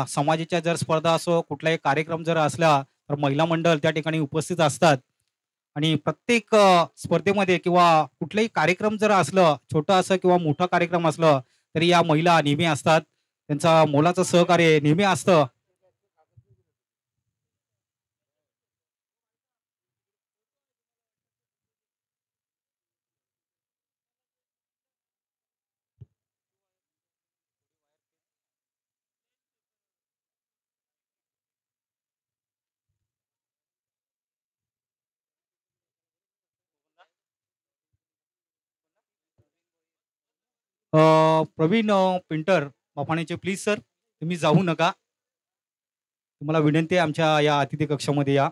समाजाच्या जर स्पर्धा असो, कुठलाही कार्यक्रम जर असला, तर महिला मंडळ त्या ठिकाणी उपस्थित असतात आणि प्रत्येक स्पर्धेमध्ये किंवा कुठलाही कार्यक्रम जर असलं, छोटं असं किंवा मोठा कार्यक्रम असलं, तरी या महिला नेहमी असतात. त्यांचा मोलाचं सहकार्य नेहमी असतं. प्रवीण पेंटर बापाण्याचे प्लीज सर, तुम्ही जाऊ नका. तुम्हाला विनंती आहे आमच्या या अतिथी कक्षामध्ये या.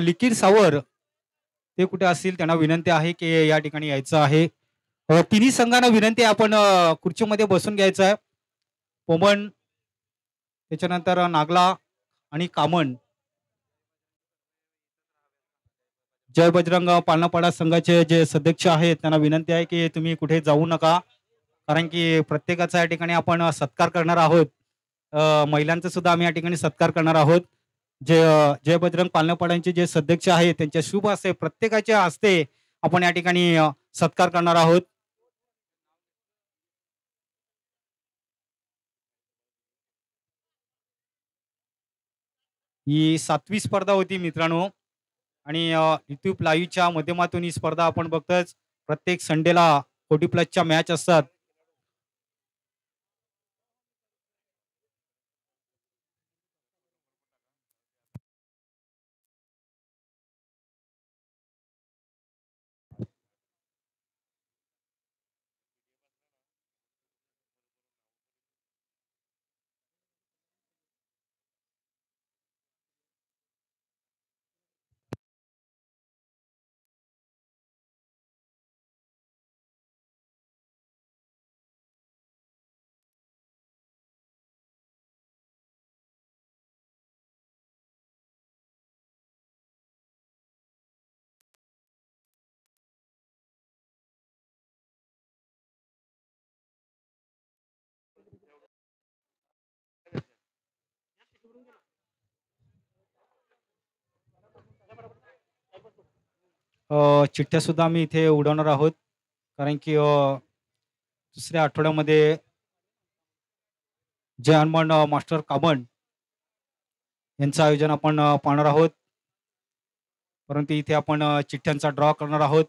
लिकीर सावर ते कुठे असतील त्यांना विनंती आहे की या ठिकाणी यायचं आहे. तिन्ही संघांना विनंती आहे आपण खुर्चीमध्ये बसून घ्यायचं आहे. पोमन, त्याच्यानंतर नागला आणि कामन. जय बजरंग पालनापाडा संघाचे जे सदस्य आहेत त्यांना विनंती आहे की तुम्ही कुठे जाऊ नका. कारण की प्रत्येकाचा या ठिकाणी आपण सत्कार करणार आहोत. महिलांचा सुद्धा आम्ही या ठिकाणी सत्कार करणार आहोत. जे जय बजरंग पालनापाड्यांचे जे सदस्य आहेत त्यांच्या शुभ हस्ते प्रत्येकाच्या हस्ते आपण या ठिकाणी सत्कार करणार आहोत. ही 7वी स्पर्धा होती मित्रांनो आणि YouTube लाईव्हच्या माध्यमातून ही स्पर्धा आपण बघतोच. प्रत्येक संडेला कोटी प्लसच्या मॅच असतात. चिठ्ठ्या सुद्धा आम्ही इथे उडवणार आहोत. कारण की दुसऱ्या आठवड्यामध्ये जय हनुमान मास्टर कामण यांचं आयोजन आपण पाहणार आहोत. परंतु इथे आपण चिठ्ठ्यांचा ड्रॉ करणार आहोत.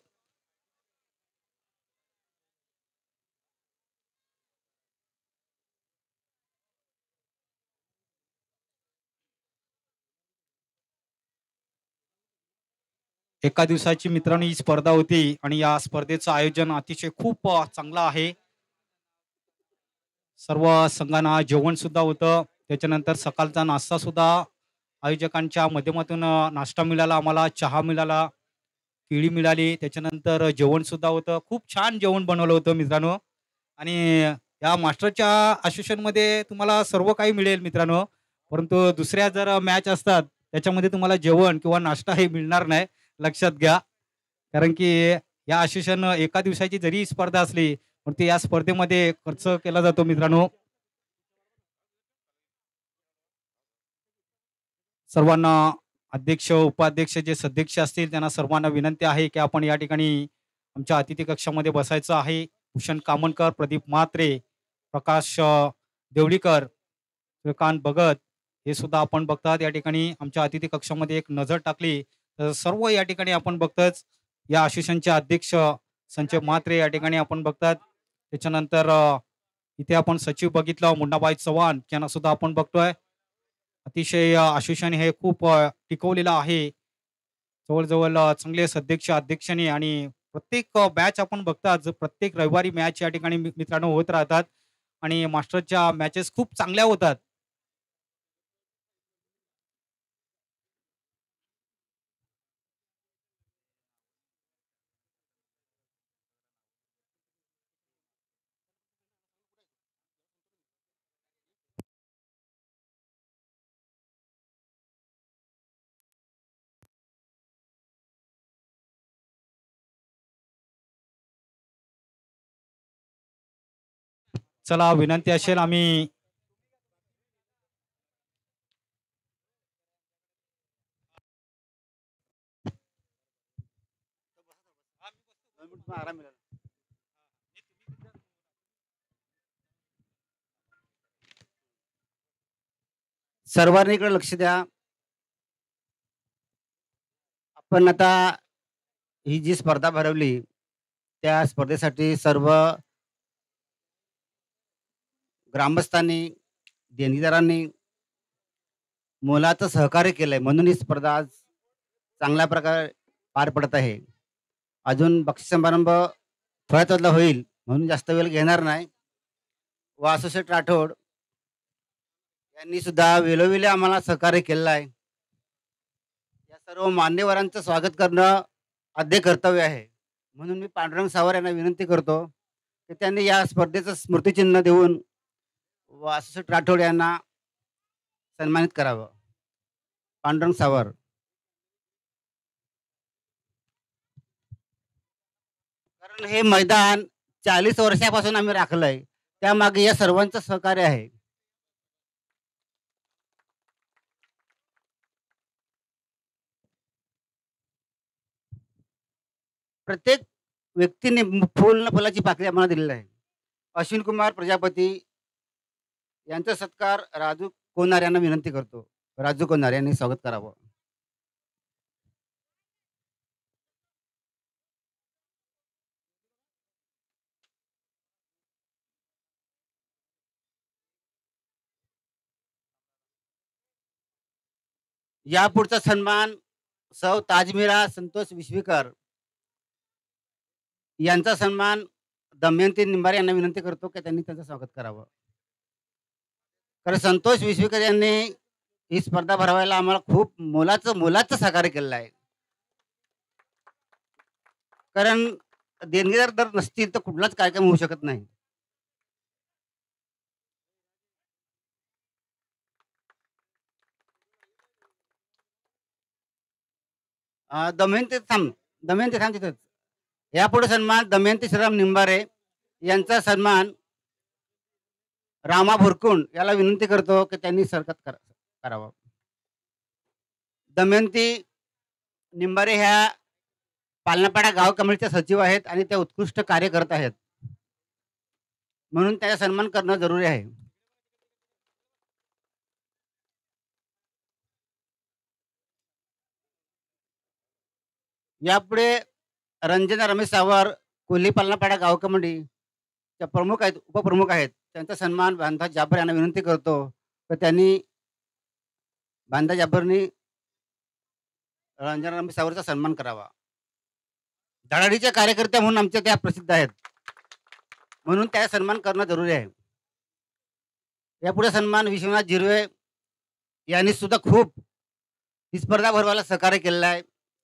एका दिवसाची मित्रांनो ही स्पर्धा होती आणि या स्पर्धेचं आयोजन अतिशय खूप चांगलं आहे. सर्व संघांना जेवण सुद्धा होतं. त्याच्यानंतर सकाळचा नाश्ता सुद्धा आयोजकांच्या माध्यमातून नाश्ता मिळाला आम्हाला, चहा मिळाला, केळी मिळाली. त्याच्यानंतर जेवण सुद्धा होतं. खूप छान जेवण बनवलं होतं मित्रांनो आणि या मास्टरच्या असोसिएशनमध्ये तुम्हाला सर्व काही मिळेल मित्रांनो. परंतु दुसऱ्या जर मॅच असतात त्याच्यामध्ये तुम्हाला जेवण किंवा नाश्ता हे मिळणार नाही. लक्षात घ्या. कारण की या असोसिएशन एका दिवसाची जरी स्पर्धा असली, परंतु या स्पर्धेमध्ये खर्च केला जातो मित्रांनो. सर्वांना अध्यक्ष, उपाध्यक्ष जे सदस्य असतील त्यांना सर्वांना विनंती आहे की आपण या ठिकाणी आमच्या अतिथी कक्षामध्ये बसायचं आहे. भूषण कामनकर, प्रदीप म्हात्रे, प्रकाश देवळीकर, श्रीकांत भगत हे सुद्धा आपण बघतात. या ठिकाणी आमच्या अतिथी कक्षामध्ये एक नजर टाकली तर सर्व या ठिकाणी आपण बघतोच. या असोसिएशनचे अध्यक्ष संजय म्हात्रे या ठिकाणी आपण बघतात. त्याच्यानंतर इथे आपण सचिव बघितलं मुन्नाबाई चव्हाण यांना सुद्धा आपण बघतोय. अतिशय असोसिएशन हे खूप टिकवलेलं आहे. जवळ-जवळ चांगले सदस्य अध्यक्षांनी आणि प्रत्येक मॅच आपण बघतात. प्रत्येक रविवारी मॅच या ठिकाणी मित्रांनो होत राहतात आणि मास्टरच्या मॅचेस खूप चांगल्या होतात. चला विनंती असेल आम्ही सर्वांनी इकडे लक्ष द्या. आपण आता ही जी स्पर्धा भरवली त्या स्पर्धेसाठी सर्व ग्रामस्थांनी, देणगीदारांनी मोलाचं सहकार्य केलंय, म्हणून ही स्पर्धा आज चांगल्या प्रकारे पार पडत आहे. अजून बक्षीस समारंभ थोड्याच वेळाला होईल, म्हणून जास्त वेळ घेणार नाही. वासुशेठ राठोड यांनी सुद्धा वेळोवेळी आम्हाला सहकार्य केलेलं आहे. या सर्व मान्यवरांचं स्वागत करणं आद्य कर्तव्य आहे, म्हणून मी पांडुरंग सावर यांना विनंती करतो की त्यांनी या स्पर्धेचं स्मृतिचिन्ह देऊन वासुशेठ राठोड यांना सन्मानित करावं. पांडुरंग सावर. कारण हे मैदान 40 वर्षापासून आम्ही राखलंय, त्यामागे या सर्वांचं सहकार्य आहे. प्रत्येक व्यक्तीने फुलाची पाकळी आम्हाला दिलेली आहे. अश्विन कुमार प्रजापती यांचा सत्कार राजू कोनार यांना विनंती करतो. राजू कोनार यांनी स्वागत करावं. यापुढचा सन्मान सौ ताजमीरा संतोष विश्वेकर यांचा सन्मान दमयंती निंबारे यांना विनंती करतो की त्यांनी त्यांचं स्वागत करावं. कारण संतोष विश्वेकर यांनी ही स्पर्धा भरवायला आम्हाला खूप मोलाचं सहकार्य केलेलं आहे. कारण देणगीदार जर नसतील तर कुठलाच कार्यक्रम होऊ शकत नाही. दमयंती थांब तिथंच. यापुढे सन्मान दमयंती श्रीराम निंबारे यांचा सन्मान रामा भुरकुंड याला विनंती करतो की त्यांनी सरकत करावं. दमयंती निंबारे ह्या पालनापाडा गाव कमिटीच्या सचिव आहेत आणि त्या उत्कृष्ट कार्य करत आहेत, म्हणून त्याचा सन्मान करणं जरुरी आहे. यापुढे रंजना रमेश सावर कोल्ही पालनापाडा गाव कमिटीच्या प्रमुख आहेत, उपप्रमुख आहेत, त्यांचा सन्मान बांधा जाबर यांना विनंती करतो तर त्यांनी बांधा जाबरनी रंजना रमेश सावरचा सन्मान करावा. धडाडीचे कार्यकर्ते म्हणून आमच्या त्या प्रसिद्ध आहेत, म्हणून त्याचा सन्मान करणं जरुरी आहे. यापुढे सन्मान विश्वनाथ जिरवे यांनी सुद्धा खूप ही स्पर्धा भरवायला सहकार्य केलेलं आहे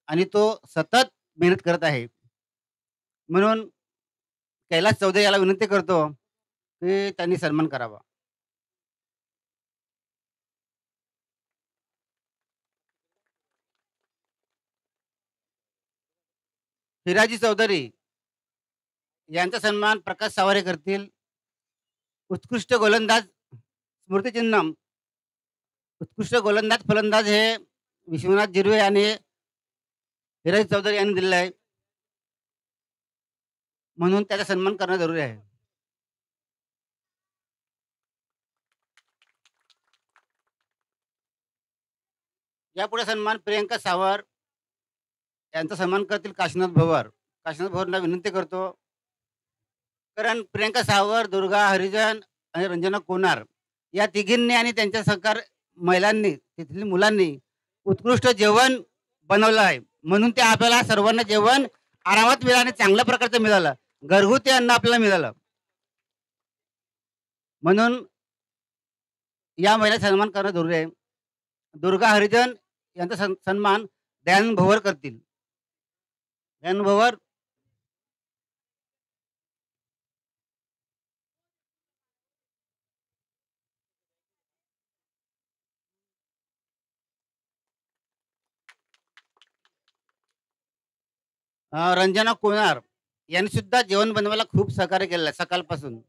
आणि तो सतत मेहनत करत आहे, म्हणून कैलास चौधरी याला विनंती करतो की त्यांनी सन्मान करावा. फिराजी चौधरी यांचा सन्मान प्रकाश सावरे करतील. उत्कृष्ट गोलंदाज स्मृतिचिन्ह उत्कृष्ट गोलंदाज फलंदाज हे विश्वनाथ जिरवे आणि फिराजी चौधरी यांनी दिलेलं आहे, म्हणून त्याचा सन्मान करणं जरुरी आहे. यापुढे सन्मान प्रियंका सावर यांचा सन्मान करतील काशीनाथ भवर. काशीनाथ भवरला विनंती करतो, कारण प्रियंका सावर, दुर्गा हरिजन आणि रंजना कोनार या तिघींनी आणि त्यांच्या सहकार महिलांनी, तिथली मुलांनी उत्कृष्ट जेवण बनवलं आहे, म्हणून ते आपल्याला सर्वांना जेवण आरामात मिळालं आणि चांगल्या प्रकारचं मिळालं, घरगुती अन्न आपल्याला मिळालं, म्हणून या महिला सन्मान करणं जरुरी आहे. दुर्गा हरिजन यांचा सन्मान दयानंद भवर करतील. दयानंद भवर. रंजना कोनार यांनी सुद्धा जेवण बनवायला खूप सहकार्य केलेलं आहे सकाळपासून.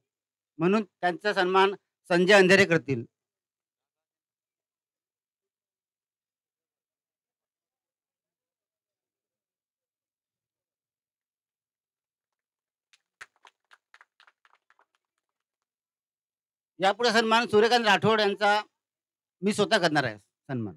म्हणून त्यांचा सन्मान संजय अंधेरे करतील. यापुढे सन्मान सूर्यकांत राठोड यांचा मी स्वतः करणार आहे सन्मान.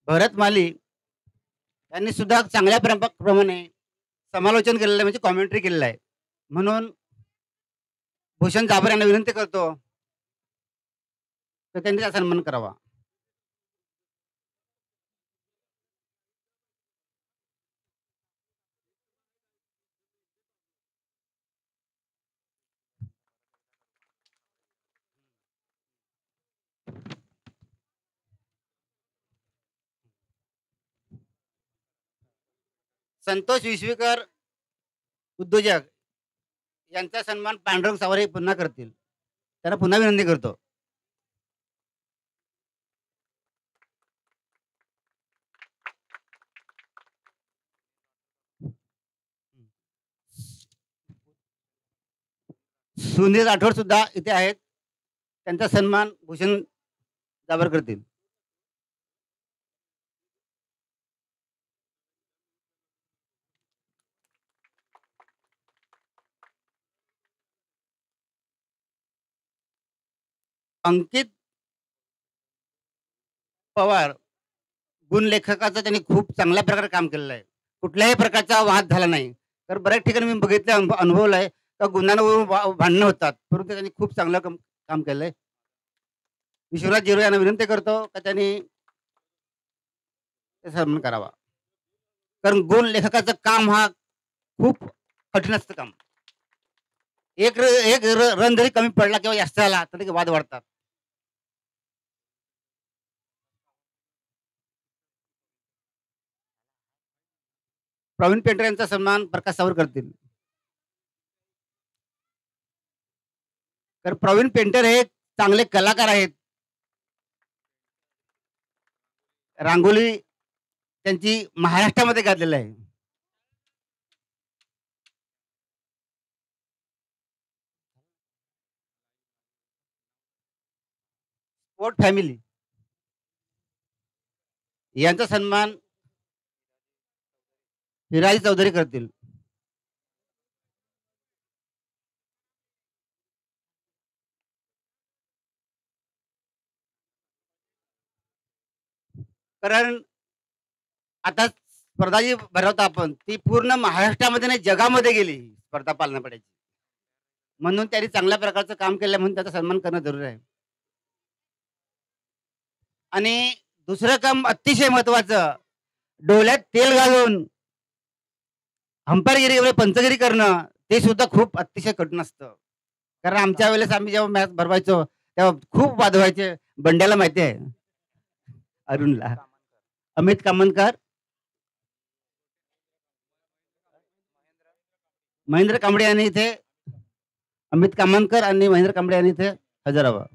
भरत माली यांनी सुद्धा चांगल्या प्रमाणे समालोचन केलेलं आहे, म्हणजे कॉमेंट्री केलेलं आहे. म्हणून भूषण जाबर यांना विनंती करतो तर त्यांनी त्याचा सन्मान करावा. संतोष विश्वेकर उद्योजक यांचा सन्मान पांडुरंग सावरे पुन्हा करतील. त्यांना पुन्हा विनंती करतो. सुनील राठोड सुद्धा इथे आहेत. त्यांचा सन्मान भूषण जाबर करतील. अंकित पवार गुणलेखकाचं त्यांनी खूप चांगल्या प्रकारे काम केलेलं आहे. कुठल्याही प्रकारचा वाद झाला नाही. तर बऱ्याच ठिकाणी मी बघितलं, अनुभवलं आहे का गुन्ह्यांवरून भांडणं होतात, परंतु त्यांनी खूप चांगलं काम केलं आहे. विश्वनाथ जिरो यांना विनंती करतो का त्यांनी सन्मान करावा. कारण गुण लेखकाचं काम हा खूप कठीण असतं काम. एक रन जरी कमी पडला किंवा जास्त झाला तर वाद वाढतात. प्रवीण पेंटर यांचा सन्मान प्रकाश सावर करतील. तर प्रवीण पेंटर हे चांगले कलाकार आहेत. रांगोली त्यांची महाराष्ट्रामध्ये गाजलेलं आहे. स्पोर्ट फॅमिली यांचा सन्मान हिराजी चौधरी करतील. कारण आता स्पर्धा जी भरवतो आपण ती पूर्ण महाराष्ट्रामध्ये नाही जगामध्ये गेली स्पर्धा पालना पडायची. म्हणून त्यांनी चांगल्या प्रकारचं काम केलं म्हणून त्याचा सन्मान करणं जरुरी आहे. आणि दुसरं काम अतिशय महत्वाचं, डोळ्यात तेल घालून अंपायरगिरी पंचगिरी करणं ते सुद्धा खूप अतिशय कठीण असतं. कारण आमच्या वेळेस आम्ही जेव्हा मॅच भरवायचो तेव्हा खूप वाद व्हायचे. बंड्याला माहिती आहे, अरुणला. अमित कामनकर, महेंद्र कांबळे यांनी इथे, अमित कामनकर आणि महेंद्र कांबळे यांनी इथे हजर हवं.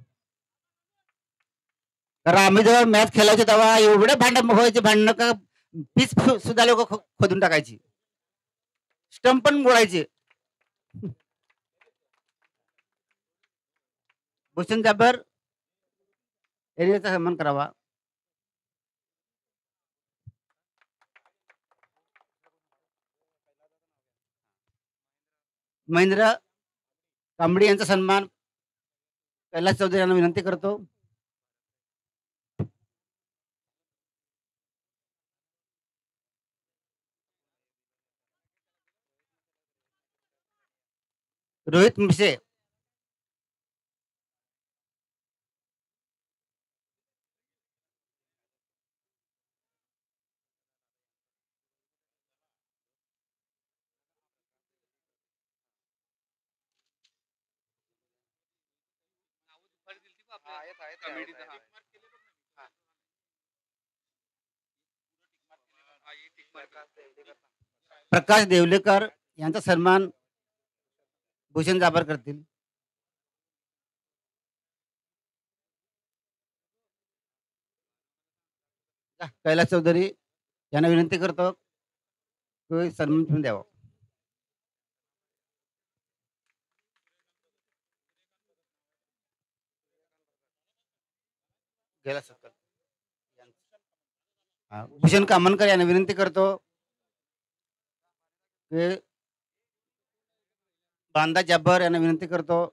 कारण आम्ही जेव्हा मॅच खेळायचो तेव्हा एवढे भांडणं का पीच सुद्धा लोक खोदून टाकायची, स्टंप पण मोडायचे. भूषण जाबर यांनी याचा सन्मान करावा. महेंद्र कांबळे यांचा सन्मान कैलास चौधरी यांना विनंती करतो. रोहित मिसे प्रकाश देवलेकर यांचा सन्मान भूषण जाबर करतील. कैलास चौधरी यांना विनंती करतो की सन्मान ठेवून द्यावा. कैलास सत्कार. भूषण कामनकर यांना विनंती करतो की बांदा जब्बर यांना विनंती करतो.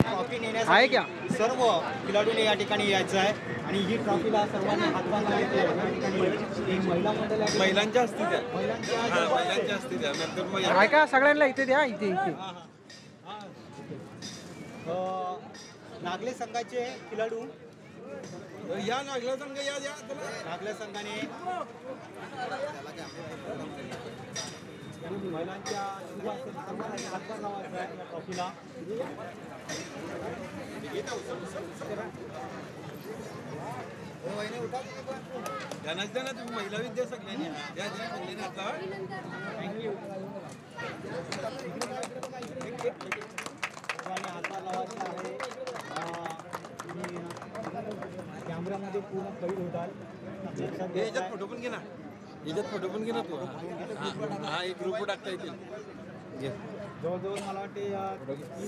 ट्रॉफी नेण्यासाठी क्या सर्व खिलाडूने या ठिकाणी यायचं आहे आणि ही ट्रॉफीला सर्वांनी हातभार लावायचे आहे. या ठिकाणी एक महिला मंडळ आहे. महिलांच्या असते त्या महिलांच्या असते त्या नंतर मग का सगळ्यांना इथे द्या इथे इथे नागले संघाचे खिलाडू या नागला संघ या नागले संघाने महिलांच्या सर्वांनी हातभार लावायचा आहे या ट्रॉफीला. उठा त्यांनाच द्या ना तुम्ही महिला विद्या सगळ्यांनी द्या द्या सगळ्यांनी आता थँक्यू. कॅमेरामध्ये पूर्ण कैद होताल. याच्यात फोटो पण घे ना याच्यात फोटो पण घे ना तू हा एक ग्रुप टाकता येतील घे. जवळजवळ मला वाटते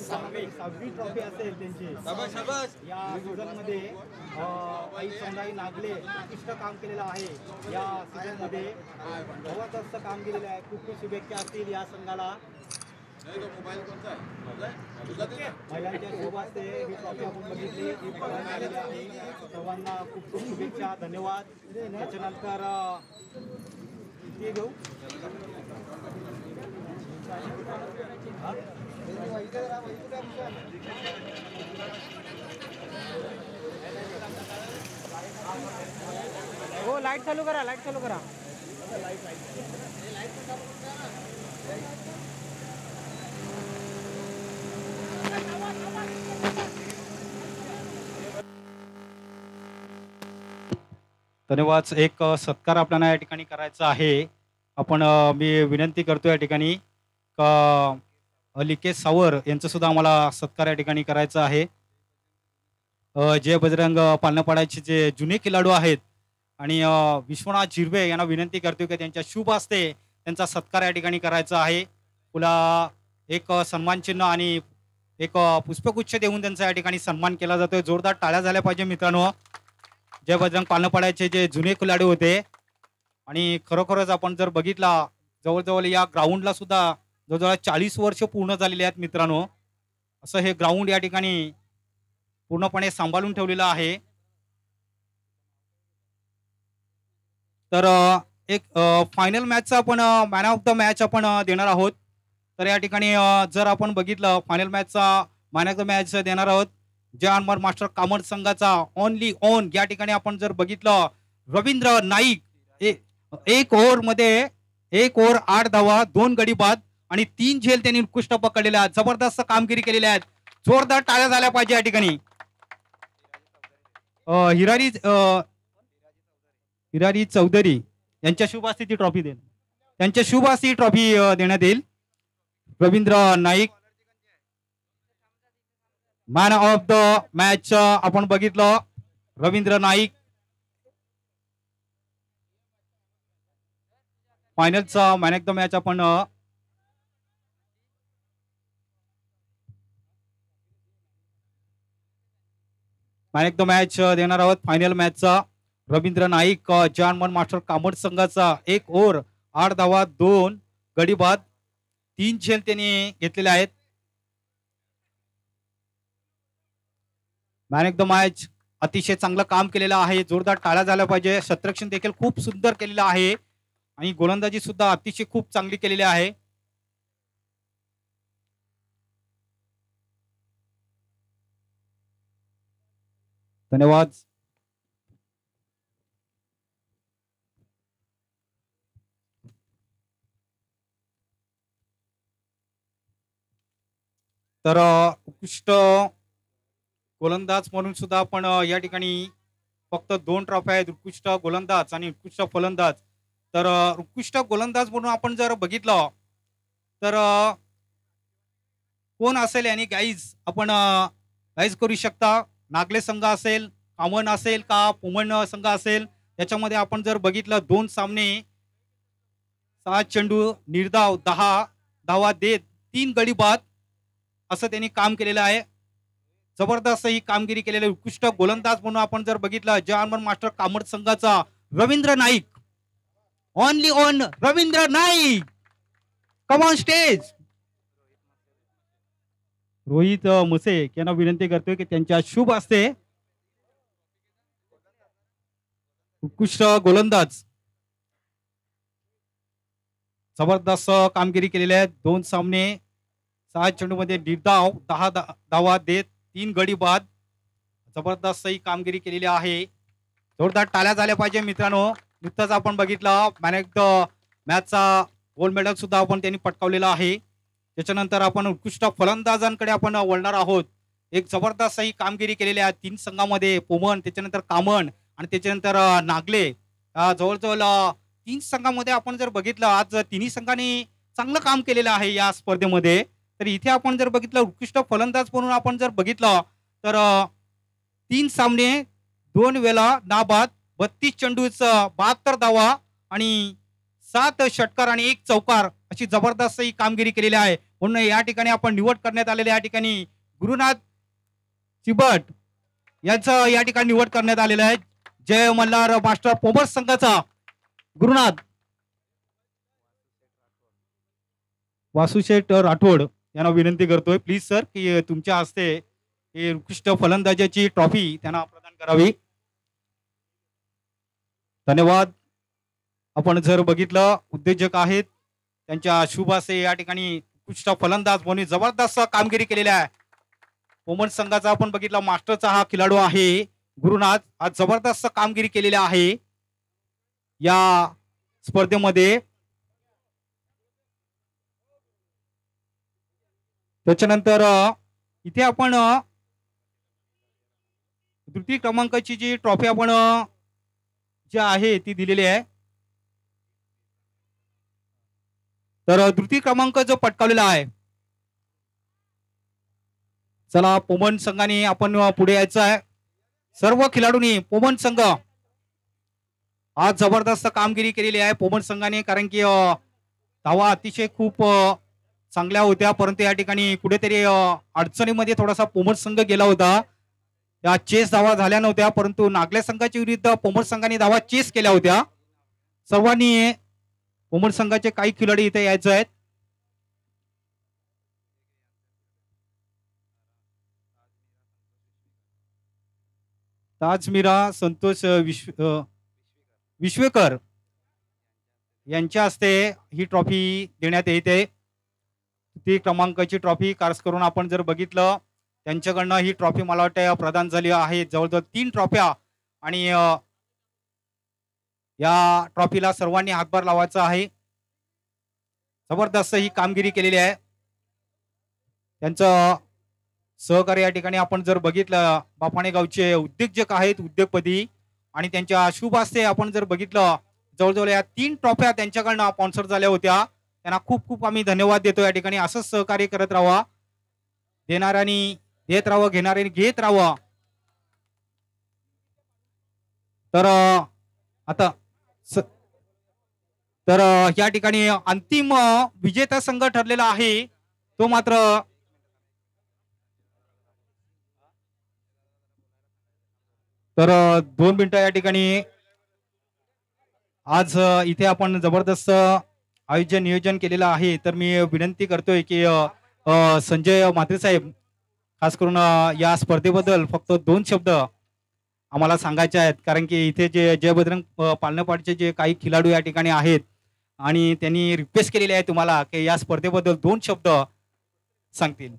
6वी ट्रॉफी असेल त्यांची शाबास शाबास. या सीझनमध्ये. काही चौंडाई नागले उत्कृष्ट काम केलेलं आहे या सीझनमध्ये. जबरदस्त काम केलेलं आहे. खूप खूप शुभेच्छा असतील या संघाला. महिलांच्या शोभासते ही ट्रॉफी आपण बघितली ही पळवून आलेली आहे. सर्वांना खूप खूप शुभेच्छा धन्यवाद. त्याच्यानंतर किती घेऊ हो लाईट चालू करा लाईट चालू करा. धन्यवाद. एक सत्कार आपल्याला या ठिकाणी करायचा आहे. आपण मी विनंती करतो या ठिकाणी का लिकेश सावर यांचं सुद्धा आम्हाला सत्कार या ठिकाणी करायचा आहे. जय बजरंग पालनपाड्याचे जे जुने खेळाडू आहेत आणि विश्वनाथ झिरवे यांना विनंती करतो की त्यांच्या शुभ हस्ते त्यांचा सत्कार या ठिकाणी करायचा आहे. तुला एक सन्मान चिन्ह आणि एक पुष्पगुच्छ देऊन त्यांचा या ठिकाणी सन्मान केला जातोय. जोरदार टाळ्या झाल्या पाहिजे मित्रांनो. जय बजरंग पालनपाड्याचे जे जुने खेळाडू होते आणि खरोखरच आपण जर बघितला जवळजवळ या ग्राउंडला सुद्धा जवळजवळ 40 वर्ष पूर्ण झालेली आहेत मित्रांनो. असं हे ग्राउंड या ठिकाणी पूर्णपणे सांभाळून ठेवलेलं आहे. तर एक फायनल मॅचचा आपण मॅन ऑफ द मॅच आपण देणार आहोत. तर या ठिकाणी जर आपण बघितलं फायनल मॅचचा मॅन ऑफ द मॅच देणार आहोत जय हनुमान मास्टर कामड संघाचा ओनली ओन. या ठिकाणी आपण जर बघितलं रवींद्र नाईक. एक ओव्हरमध्ये 1 ओव्हर 8 धावा 2 गडी बाद आणि 3 झेल त्यांनी उत्कृष्ट पकडलेल्या आहेत. जबरदस्त कामगिरी केलेली आहेत. जोरदार टाळ्या झाल्या पाहिजे या ठिकाणी. हिरारी चौधरी यांच्या शुभ हस्ते ती ट्रॉफी देईल. त्यांच्या शुभ हस्ते ट्रॉफी देण्यात येईल. Ravindra Naik man of the match आपण बघितलं रवींद्र नाईक. फायनलचा मॅन ऑफ द मॅच आपण मॅन ऑफ द मॅच देणार आहोत. फायनल मॅचचा रवींद्र नाईक जय हनुमान मास्टर कामड संघाचा 1 ओव्हर 8 धावा 2 गडी बाद 3 झेल त्यांनी घेतलेले आहेत. मॅन ऑफ द मॅच अतिशय चांगलं काम केलेलं आहे. जोरदार टाळ्या झाल्या पाहिजे. शतरक्षण देखील खूप सुंदर केलेलं आहे आणि गोलंदाजी सुद्धा अतिशय खूप चांगली केलेली आहे. धन्यवाद. तर उत्कृष्ट गोलंदाज म्हणून सुद्धा आपण या ठिकाणी फक्त 2 ट्रॉफ्या आहेत. उत्कृष्ट गोलंदाज आणि उत्कृष्ट फलंदाज. तर उत्कृष्ट गोलंदाज म्हणून आपण जर बघितलं तर कोण असेल आणि गाईज आपण गाईज करू शकता. नागले संघ असेल, कामन असेल का पुमण संघ असेल. याच्यामध्ये आपण जर बघितलं 2 सामने 6 चेंडू निर्धाव 10 धावा देत 3 गडी बाद असं त्यांनी काम केलेलं आहे. जबरदस्त ही कामगिरी केलेली. उत्कृष्ट गोलंदाज म्हणून आपण जर बघितलं जय हनुमान मास्टर कामड संघाचा Ravindra Naik. Only on Ravindra Naik. Come on stage. Rohit Muse यांना विनंती करतोय की त्यांच्या शुभ हस्ते उत्कृष्ट गोलंदाज जबरदस्त कामगिरी केलेली आहे. 2 सामने 6 चेंडू मध्ये निर्धाव 10 धावा देत 3 गडी बाद. जबरदस्त ही कामगिरी केलेली आहे. जोरदार टाळ्या झाल्या पाहिजे मित्रांनो. नुकताच आपण बघितलं मॅन ऑफ द मॅचचा गोल्ड मेडल सुद्धा आपण त्यांनी पटकावलेला आहे. त्याच्यानंतर आपण उत्कृष्ट फलंदाजांकडे आपण वळणार आहोत. एक जबरदस्त ही कामगिरी केलेली आहे 3 संघामध्ये पुमण, त्याच्यानंतर कामन आणि त्याच्यानंतर नागले. जवळजवळ 3 संघामध्ये आपण जर बघितलं आज तिन्ही संघांनी चांगलं काम केलेलं आहे या स्पर्धेमध्ये. तर इथे आपण जर बघितलं उत्कृष्ट फलंदाज म्हणून आपण जर बघितलं तर 3 सामने 2 वेळा नाबाद 32 चेंडूच 72 धावा आणि 7 षटकार आणि 1 चौकार अशी जबरदस्त ही कामगिरी केलेली आहे. म्हणून या ठिकाणी आपण निवड करण्यात आलेले या ठिकाणी गुरुनाथ चिबट यांचं या ठिकाणी निवड करण्यात आलेलं आहे. जय मल्हार मास्टर पोमर संघाचा गुरुनाथ वासुशेठ राठोड यांना विनंती करतोय प्लीज सर की तुमच्या हस्ते ही उत्कृष्ट फलंदाजाची ट्रॉफी त्यांना प्रदान करावी. धन्यवाद. आपण जर बघितलं उद्योजक आहेत त्यांच्या शुभ हस्ते या ठिकाणी उत्कृष्ट फलंदाज म्हणून जबरदस्त कामगिरी केलेली आहे. पोमन संघाचा आपण बघितला मास्टरचा हा खेळाडू आहे गुरुनाथ. आज जबरदस्त कामगिरी केलेली आहे या स्पर्धेमध्ये. त्याच्यानंतर इथे आपण तृतीय क्रमांकाची जी ट्रॉफी आपण जी आहे ती दिलेली आहे. तर तृतीय क्रमांक जो पटकावलेला आहे चला पोमन संघाने आपण पुढे यायचं आहे. सर्व खेळाडूंनी पोमन संघ आज जबरदस्त कामगिरी केलेली आहे पोमन संघाने. कारण की धावा अतिशय खूप चांगल्या होत्या परंतु या ठिकाणी कुठेतरी अडचणीमध्ये थोडासा पोमर संघ गेला होता. त्या चेस धावा झाल्या नव्हत्या परंतु नागल्या संघाच्या विरुद्ध पोमर संघाने धावा चेस केल्या होत्या. सर्वांनी पोमर संघाचे काही खेळाडू इथे यायचे आहेत. ताजमीरा संतोष विश्वेकर यांच्या हस्ते ही ट्रॉफी देण्यात येते. ती क्रमांकाची ट्रॉफी खास करून आपण जर बघितलं त्यांच्याकडनं ही ट्रॉफी मला वाटतं प्रदान झाली आहे. जवळजवळ 3 ट्रॉफ्या आणि या ट्रॉफीला सर्वांनी हातभार लावायचा आहे. जबरदस्त ही कामगिरी केलेली आहे. त्यांचं सहकार्य या ठिकाणी आपण जर बघितलं बापाणे गावचे उद्योजक आहेत उद्योगपती आणि त्यांच्या शुभ हस्ते आपण जर बघितलं जवळजवळ या 3 ट्रॉफ्या त्यांच्याकडनं स्पॉन्सर झाल्या होत्या. त्यांना खूप खूप आम्ही धन्यवाद देतो. या ठिकाणी असंच सहकार्य करत राहावा. देणाऱ्यांनी देत राहावं घेणाऱ्यांनी घेत राहावं. तर आता तर या ठिकाणी अंतिम विजेता संघ ठरलेला आहे तो मात्र तर 2 मिनिटं या ठिकाणी आज इथे आपण जबरदस्त आयोजन नियोजन केलेलं आहे. तर मी विनंती करतोय की संजय म्हात्रे साहेब खास करून या स्पर्धेबद्दल फक्त 2 शब्द आम्हाला सांगायचे आहेत. कारण की इथे जे जय बजरंग पालनपाडचे जे काही खेळाडू या ठिकाणी आहेत आणि त्यांनी रिक्वेस्ट केलेली आहे तुम्हाला की या स्पर्धेबद्दल 2 शब्द सांगतील.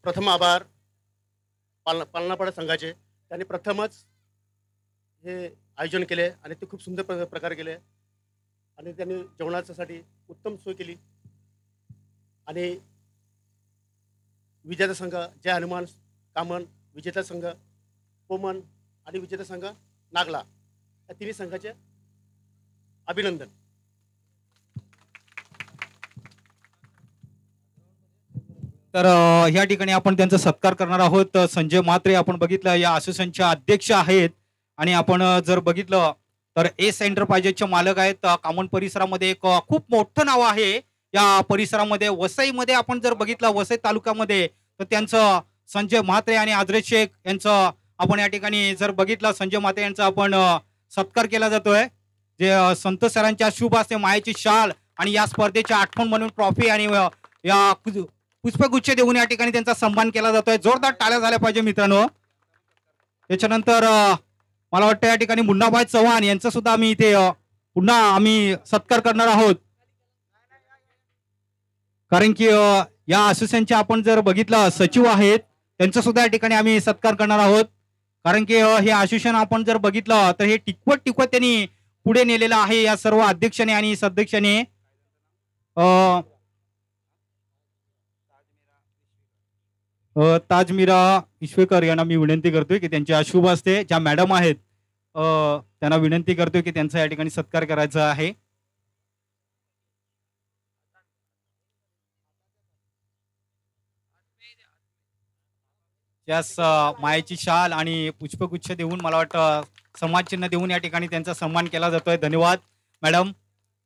प्रथम आभार पालनापाडा संघाचे. त्यांनी प्रथमच हे आयोजन केले आणि ते खूप सुंदर प्रकारे केले आणि त्यांनी जेवणासाठी उत्तम सोय केली. आणि विजेता संघ जय हनुमान कामन, विजेता संघ पोमन आणि विजेता संघ नागला या तिन्ही संघाचे अभिनंदन. तर या ठिकाणी आपण त्यांचा सत्कार करणार आहोत. संजय म्हात्रे आपण बघितलं या असोसिएशनचे अध्यक्ष आहेत आणि आपण जर बघितलं तर एस एंटरप्राइजेसचे मालक आहेत. कामन परिसरामध्ये एक खूप मोठं नाव आहे या परिसरामध्ये. वसईमध्ये आपण जर बघितलं वसई तालुक्यामध्ये तर त्यांचं संजय म्हात्रे आणि आजरे शेख यांचं आपण या ठिकाणी जर बघितलं संजय म्हात्रे यांचा आपण सत्कार केला जातोय. जे संत सरांच्या शुभ हस्ते मायेची शाल आणि या स्पर्धेची आठवण म्हणून ट्रॉफी आणि या पुष्पगुच्छ देऊन या ठिकाणी त्यांचा सन्मान केला जातोय. जोरदार टाळ्या झाल्या पाहिजे मित्रांनो. त्याच्यानंतर मला वाटतं या ठिकाणी मुन्नाभाई चव्हाण यांचा सुद्धा आम्ही इथे पुन्हा आम्ही सत्कार करणार आहोत. कारण की या असोसिएशनचे आपण जर बघितलं सचिव आहेत त्यांचा सुद्धा या ठिकाणी आम्ही सत्कार करणार आहोत. कारण की हे असोसिएशन आपण जर बघितलं तर हे टिकवत टिकवत त्यांनी पुढे नेलेलं आहे या सर्व अध्यक्षाने आणि सदस्याने. ताजमीरा ईश्वेकर यांना मी विनंती करतोय की त्यांच्या शुभ हस्ते ज्या मॅडम आहेत त्यांना विनंती करतोय की त्यांचा या ठिकाणी सत्कार करायचा आहे. त्यास मायेची शाल आणि पुष्पगुच्छ देऊन मला वाटतं सन्मान चिन्ह देऊन या ठिकाणी त्यांचा सन्मान केला जातोय. धन्यवाद मॅडम,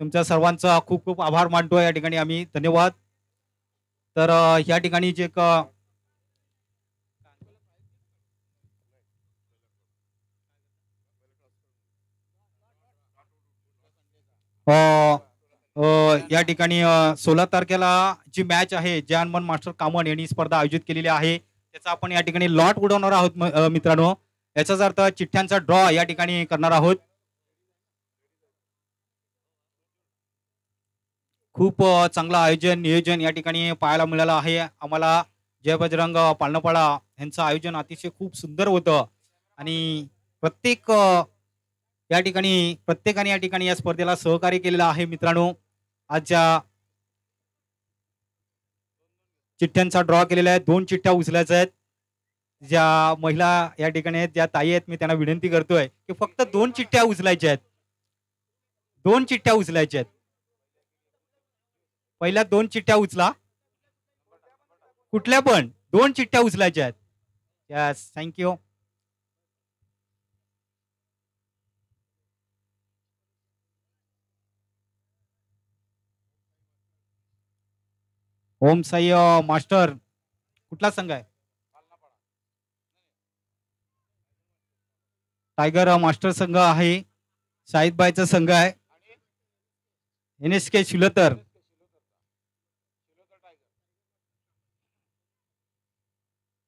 तुमच्या सर्वांचा खूप खूप आभार मानतोय या ठिकाणी आम्ही. धन्यवाद. तर या ठिकाणी जे या ठिकाणी 16 तारखेला जी मॅच आहे जानमन मास्टर कामन यांनी स्पर्धा आयोजित केलेली आहे त्याचा आपण या ठिकाणी लॉट उडवणार आहोत मित्रांनो. याचाच अर्थ चिठ्ठ्यांचा ड्रॉ या ठिकाणी करणार आहोत. खूप चांगलं आयोजन नियोजन या ठिकाणी पाहायला मिळालं आहे आम्हाला. जय बजरंग पालनपाडा यांचं आयोजन अतिशय खूप सुंदर होतं आणि प्रत्येकाने या ठिकाणी या स्पर्धेला सहकार्य केलेलं आहे मित्रांनो. आज ज्या चिठ्ठ्यांचा ड्रॉ केलेला आहे 2 चिठ्ठ्या उचलायच्या आहेत. ज्या महिला या ठिकाणी आहेत ज्या ताई आहेत मी त्यांना विनंती करतोय की फक्त 2 चिठ्ठ्या उचलायच्या आहेत. 2 चिठ्ठ्या उचलायच्या आहेत. पहिल्या 2 चिठ्ठ्या उचला. कुठल्या पण 2 चिठ्ठ्या उचलायच्या आहेत. Yes, thank you. Om Sai master कुठला संघ आहे? टायगर मास्टर संघ आहे. शाहिदबाईचा संघ आहे. NSK शिलोतर.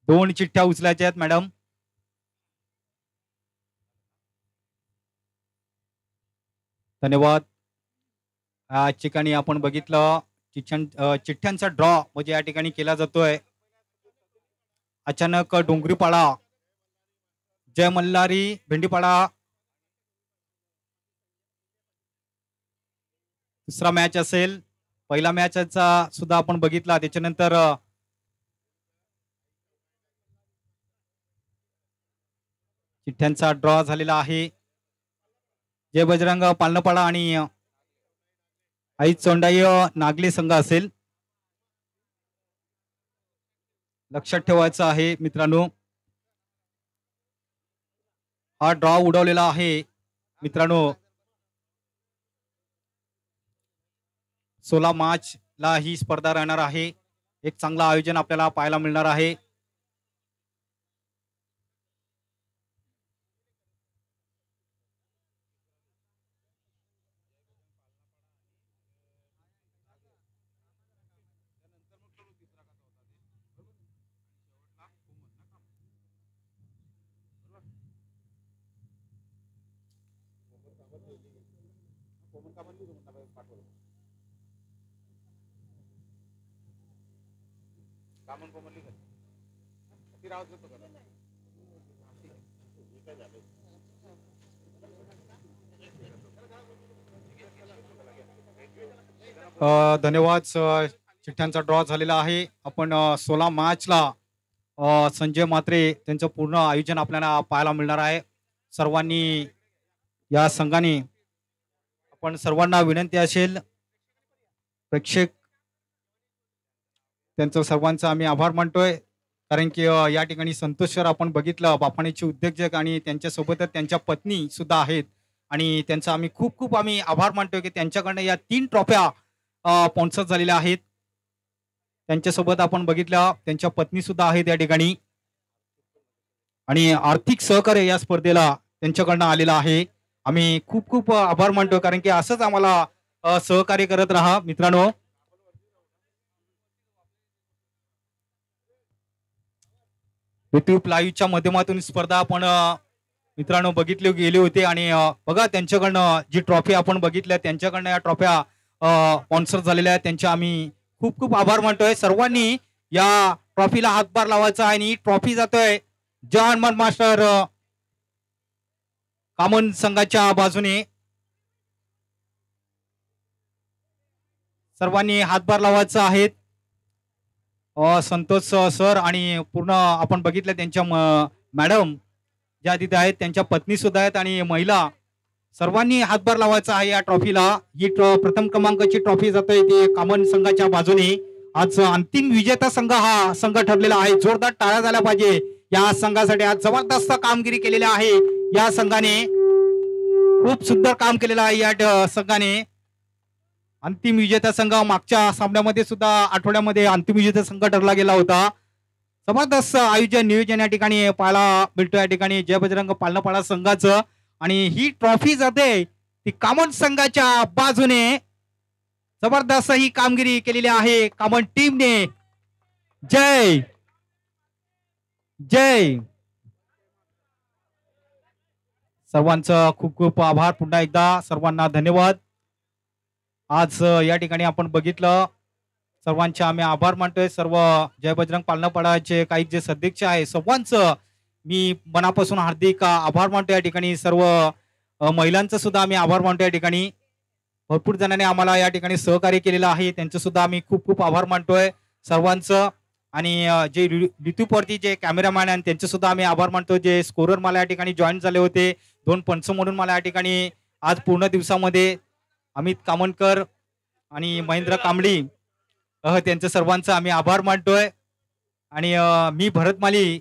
दोन चिठ्ठ्या उचलायच्या आहेत मॅडम. धन्यवाद. या ठिकाणी आपण बघितलं चिठ्ठ्यांचा ड्रॉ म्हणजे या ठिकाणी केला जातोय. अचानक डोंगरीपाडा जय मल्हारी भेंडीपाडा दुसरा मॅच असेल. पहिला मॅचचा सुद्धा आपण बघितला. त्याच्यानंतर चिठ्ठ्यांचा ड्रॉ झालेला आहे. जय बजरंग पालनपाडा आणि आई चोंडाई नागले संघ असेल. लक्षात ठेवायचं आहे मित्रांनो. हा ड्रॉ उडवलेला आहे मित्रांनो. 16 मार्चला ही स्पर्धा राहणार आहे. एक चांगलं आयोजन आपल्याला पाहायला मिळणार आहे. धन्यवाद. चिठ्ठ्यांचा ड्रॉ झालेला आहे. आपण 16 मार्चला संजय म्हात्रे त्यांचं पूर्ण आयोजन आपल्याला पाहायला मिळणार आहे. सर्वांनी या संघाने आपण सर्वांना विनंती असेल प्रेक्षक त्यांचं सर्वांचा आम्ही आभार मानतोय. कारण की या ठिकाणी संतोष सर आपण बघितलं बापाणीचे उद्योजक आणि त्यांच्यासोबतच त्यांच्या पत्नी सुद्धा आहेत आणि त्यांचा आम्ही खूप खूप आम्ही आभार मानतोय की त्यांच्याकडनं या 3 ट्रॉफ्या स्पॉन्सर झालेल्या आहेत. त्यांच्यासोबत आपण बघितलं त्यांच्या पत्नी सुद्धा आहेत या ठिकाणी आणि आर्थिक सहकार्य या स्पर्धेला त्यांच्याकडनं आलेलं आहे. आम्ही खूप खूप आभार मानतोय कारण की असंच आम्हाला सहकार्य करत राहा मित्रांनो. युट्यूब लाईव्हच्या माध्यमातून स्पर्धा आपण मित्रांनो बघितले गेले होते आणि बघा त्यांच्याकडनं जी ट्रॉफी आपण बघितल्या त्यांच्याकडनं या ट्रॉफ्या स्पॉन्सर झालेल्या आहेत. त्यांच्या आम्ही खूप खूप आभार मानतोय. सर्वांनी या ट्रॉफीला हातभार लावायचा आणि ट्रॉफी जातोय जय हनुमान मास्टर कामन संघाच्या बाजूने. सर्वांनी हातभार लावायचा आहेत. संतोष सर आणि पूर्ण आपण बघितलं त्यांच्या मॅडम ज्या तिथे आहेत त्यांच्या पत्नी सुद्धा आहेत आणि महिला सर्वांनी हातभार लावायचा आहे या ट्रॉफीला. ही प्रथम क्रमांकाची ट्रॉफी जातोय ते कामन संघाच्या बाजूने. आज अंतिम विजेता संघ हा संघ ठरलेला आहे. जोरदार टाळ्या झाल्या पाहिजे या संघासाठी. आज जबरदस्त कामगिरी केलेली आहे या संघाने. खूप सुंदर काम केलेलं आहे या संघाने. अंतिम विजेता संघ मागच्या सामन्यामध्ये सुद्धा आठवड्यामध्ये अंतिम विजेता संघ ठरला गेला होता. जबरदस्त आयोजन नियोजन या ठिकाणी पाहायला मिळतो या ठिकाणी जय बजरंग पालनपाडा संघाचं. आणि ही ट्रॉफी जाते ती कामन संघाच्या बाजूने. जबरदस्त ही कामगिरी केलेली आहे कामन टीमने. जय जय. सर्वांचं खूप खूप आभार. पुन्हा एकदा सर्वांना धन्यवाद. आज या ठिकाणी आपण बघितलं सर्वांचे आम्ही आभार मानतोय. सर्व जय बजरंग पालनपाडाचे काही जे सदस्य आहे सर्वांचं मी मनापासून हार्दिक आभार मानतो या ठिकाणी. सर्व महिलांचं सुद्धा आम्ही आभार मानतो या ठिकाणी. भरपूर जणांनी आम्हाला या ठिकाणी सहकार्य केलेलं आहे त्यांचं सुद्धा आम्ही खूप खूप आभार मानतोय सर्वांचं. आणि जे ऋतूपवरती जे कॅमेरामॅन आहेत त्यांचे सुद्धा आम्ही आभार मानतो. जे स्कोरर मला या ठिकाणी जॉईन झाले होते 2 पंच म्हणून मला या ठिकाणी आज पूर्ण दिवसामध्ये अमित कामनकर आणि महेंद्र कांबळी त्यांचं सर्वांचं आम्ही आभार मानतोय. आणि मी भरतमाली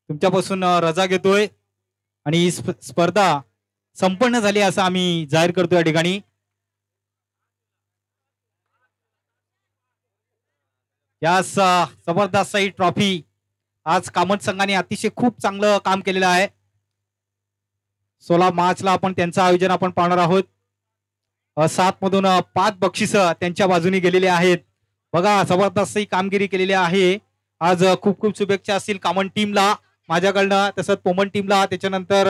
तुमच्यापासून रजा घेतोय आणि ही स्पर्धा संपन्न झाली असं आम्ही जाहीर करतो या ठिकाणी. या जबरदस्त ही ट्रॉफी आज कामन संघाने अतिशय खूप चांगलं काम केलेलं आहे. 16 मार्चला आपण त्यांचं आयोजन आपण पाहणार आहोत. 7 मधून 5 बक्षिस त्यांच्या बाजूने गेलेले आहेत. बघा जबरदस्त ही कामगिरी केलेली आहे. आज खूप खूप शुभेच्छा असतील कामन टीमला माझ्याकडनं, तसंच पोमन टीमला, त्याच्यानंतर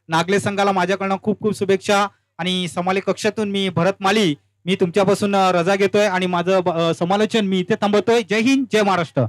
नागले संघाला माझ्याकडनं खूप खूप शुभेच्छा. आणि समाले कक्षातून मी भरत माली मी तुमच्यापासून रजा घेतोय आणि माझं समालोचन मी इथे थांबवतोय. जय हिंद जय महाराष्ट्र.